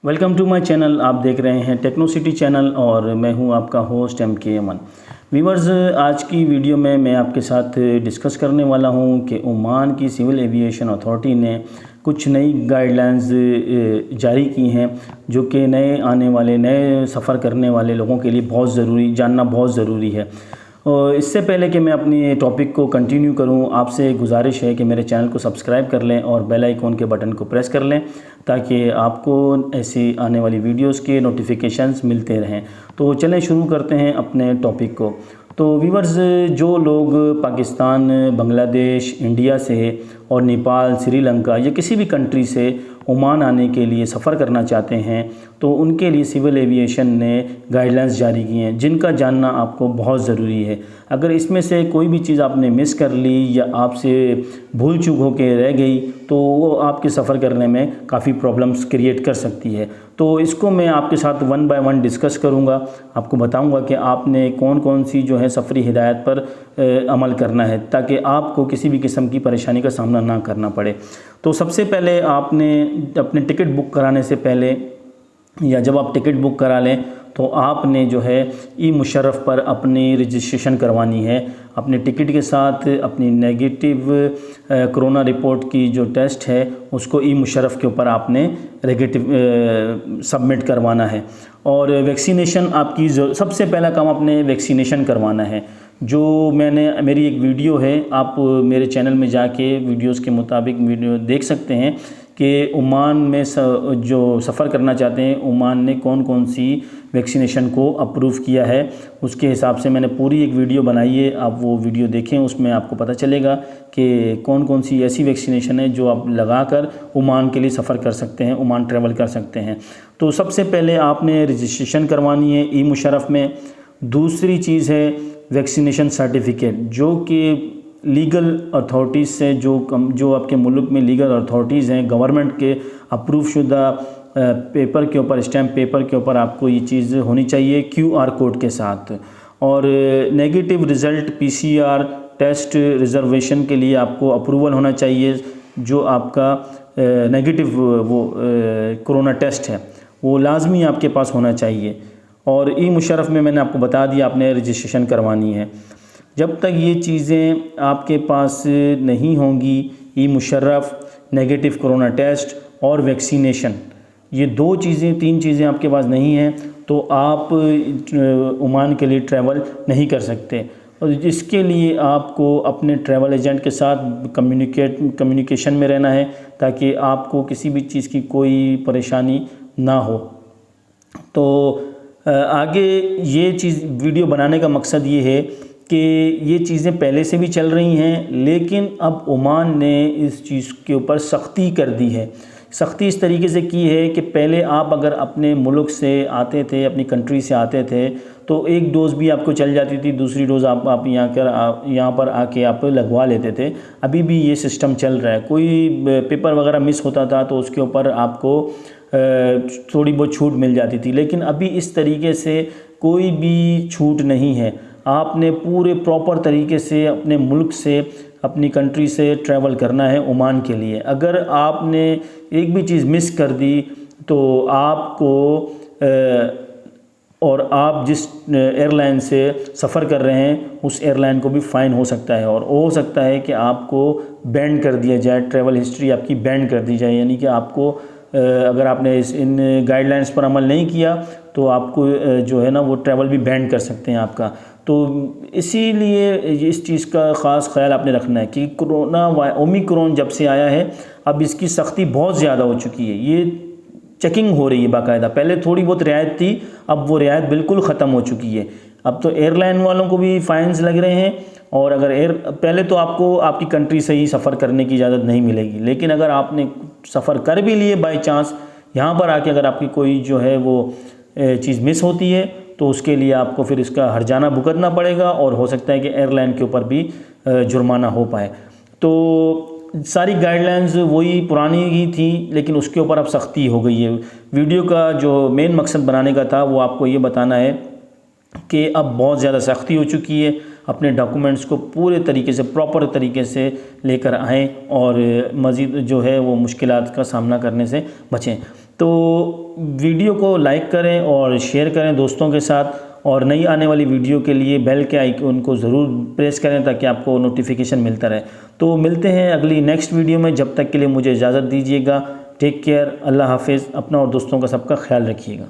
Welcome to my channel. आप देख रहे हैं टेक्नो सिटी चैनल और मैं हूं आपका होस्ट MK अमन। व्यूअर्स, आज की वीडियो में मैं आपके साथ डिस्कस करने वाला हूं कि ओमान की सिविल एविएशन अथॉरिटी ने कुछ नई गाइडलाइंस जारी की हैं जो कि नए सफ़र करने वाले लोगों के लिए जानना बहुत ज़रूरी है। और इससे पहले कि मैं अपनी टॉपिक को कंटिन्यू करूं, आपसे गुजारिश है कि मेरे चैनल को सब्सक्राइब कर लें और बेल आइकॉन के बटन को प्रेस कर लें ताकि आपको ऐसी आने वाली वीडियोस के नोटिफिकेशंस मिलते रहें। तो चलें शुरू करते हैं अपने टॉपिक को। तो व्यूअर्स, जो लोग पाकिस्तान, बांग्लादेश, इंडिया से और नेपाल, श्रीलंका या किसी भी कंट्री से ओमान आने के लिए सफ़र करना चाहते हैं तो उनके लिए सिविल एविएशन ने गाइडलाइंस जारी की हैं जिनका जानना आपको बहुत ज़रूरी है। अगर इसमें से कोई भी चीज़ आपने मिस कर ली या आपसे भूल चूक होकर रह गई तो वो आपके सफ़र करने में काफ़ी प्रॉब्लम्स क्रिएट कर सकती है। तो इसको मैं आपके साथ वन बाय वन डिस्कस करूँगा। आपको बताऊँगा कि आपने कौन कौन सी जो है सफ़री हिदायत पर अमल करना है ताकि आपको किसी भी किस्म की परेशानी का सामना ना करना पड़े। तो सबसे पहले आपने अपने टिकट बुक कराने से पहले या जब आप टिकट बुक करा लें तो आपने जो है ई-मुशर्रफ पर अपनी रजिस्ट्रेशन करवानी है। अपने टिकट के साथ अपनी नेगेटिव कोरोना रिपोर्ट की जो टेस्ट है उसको ई-मुशर्रफ के ऊपर आपने सबमिट करवाना है। और वैक्सीनेशन आपकी सबसे पहला काम आपने वैक्सीनेशन करवाना है। जो मेरी एक वीडियो है, आप मेरे चैनल में जाके वीडियोस के मुताबिक वीडियो देख सकते हैं कि ओमान में जो सफ़र करना चाहते हैं ओमान ने कौन कौन सी वैक्सीनेशन को अप्रूव किया है। उसके हिसाब से मैंने पूरी एक वीडियो बनाई है, आप वो वीडियो देखें। उसमें आपको पता चलेगा कि कौन कौन सी ऐसी वैक्सीनेशन है जो आप लगाकर ओमान के लिए सफ़र कर सकते हैं, ओमान ट्रैवल कर सकते हैं। तो सबसे पहले आपने रजिस्ट्रेशन करवानी है ई-मुशर्रफ में। दूसरी चीज़ है वैक्सीनेशन सर्टिफिकेट, जो कि लीगल अथॉरिटीज़ से जो आपके मुल्क में लीगल अथॉरिटीज़ हैं, गवर्नमेंट के अप्रूव शुदा पेपर के ऊपर, स्टैम्प पेपर के ऊपर आपको ये चीज़ होनी चाहिए QR कोड के साथ। और negative result PCR test reservation के लिए आपको अप्रूवल होना चाहिए। जो आपका नेगेटिव कोरोना टेस्ट है वो लाजमी आपके पास होना चाहिए। और ई-मुशर्रफ में मैंने आपको बता दिया आपने रजिस्ट्रेशन करवानी है। जब तक ये चीज़ें आपके पास नहीं होंगी, ई-मुशर्रफ, नेगेटिव कोरोना टेस्ट और वैक्सीनेशन, ये तीन चीज़ें आपके पास नहीं हैं तो आप ओमान के लिए ट्रैवल नहीं कर सकते। और इसके लिए आपको अपने ट्रैवल एजेंट के साथ कम्युनिकेशन में रहना है ताकि आपको किसी भी चीज़ की कोई परेशानी ना हो। तो आगे ये चीज़ वीडियो बनाने का मकसद ये है कि ये चीज़ें पहले से भी चल रही हैं लेकिन अब ओमान ने इस चीज़ के ऊपर सख्ती कर दी है। सख्ती इस तरीके से की है कि पहले आप अगर अपने मुल्क से आते थे, अपनी कंट्री से आते थे तो एक डोज़ भी आपको चल जाती थी, दूसरी डोज़ आप यहाँ पर आके आप लगवा लेते थे। अभी भी ये सिस्टम चल रहा है। कोई पेपर वगैरह मिस होता था तो उसके ऊपर आपको थोड़ी बहुत छूट मिल जाती थी, लेकिन अभी इस तरीके से कोई भी छूट नहीं है। आपने पूरे प्रॉपर तरीके से अपने मुल्क से, अपनी कंट्री से ट्रैवल करना है ओमान के लिए। अगर आपने एक भी चीज़ मिस कर दी तो आपको और आप जिस एयरलाइन से सफ़र कर रहे हैं उस एयरलाइन को भी फ़ाइन हो सकता है और हो सकता है कि आपको बैन कर दिया जाए, ट्रैवल हिस्ट्री आपकी बैन कर दी जाए। यानी कि आपको अगर आपने इन गाइडलाइंस पर अमल नहीं किया तो आपको जो है ना वो ट्रैवल भी बैन कर सकते हैं आपका। तो इसीलिए इस चीज़ का ख़ास ख्याल आपने रखना है कि ओमिक्रॉन जब से आया है अब इसकी सख्ती बहुत ज़्यादा हो चुकी है। ये चेकिंग हो रही है बाकायदा। पहले थोड़ी बहुत रियायत थी, अब वो रियायत बिल्कुल ख़त्म हो चुकी है। अब तो एयरलाइन वालों को भी फ़ाइन्स लग रहे हैं। और अगर पहले तो आपको आपकी कंट्री से ही सफ़र करने की इजाज़त नहीं मिलेगी, लेकिन अगर आपने सफ़र कर भी लिए बाई चांस, यहाँ पर आके अगर आपकी कोई जो है वो चीज़ मिस होती है तो उसके लिए आपको फिर इसका हर्जाना भुगतना पड़ेगा और हो सकता है कि एयरलाइन के ऊपर भी जुर्माना हो पाए। तो सारी गाइडलाइंस वही पुरानी ही थी लेकिन उसके ऊपर अब सख्ती हो गई है। वीडियो का जो मेन मकसद बनाने का था वो आपको ये बताना है कि अब बहुत ज़्यादा सख्ती हो चुकी है। अपने डॉक्यूमेंट्स को पूरे तरीके से, प्रॉपर तरीके से लेकर आएँ और मज़ीद जो है वो मुश्किलात का सामना करने से बचें। तो वीडियो को लाइक करें और शेयर करें दोस्तों के साथ, और नई आने वाली वीडियो के लिए बेल के आइकन को ज़रूर प्रेस करें ताकि आपको नोटिफिकेशन मिलता रहे। तो मिलते हैं अगली नेक्स्ट वीडियो में, जब तक के लिए मुझे इजाज़त दीजिएगा। टेक केयर, अल्लाह हाफिज़। अपना और दोस्तों का सबका ख्याल रखिएगा।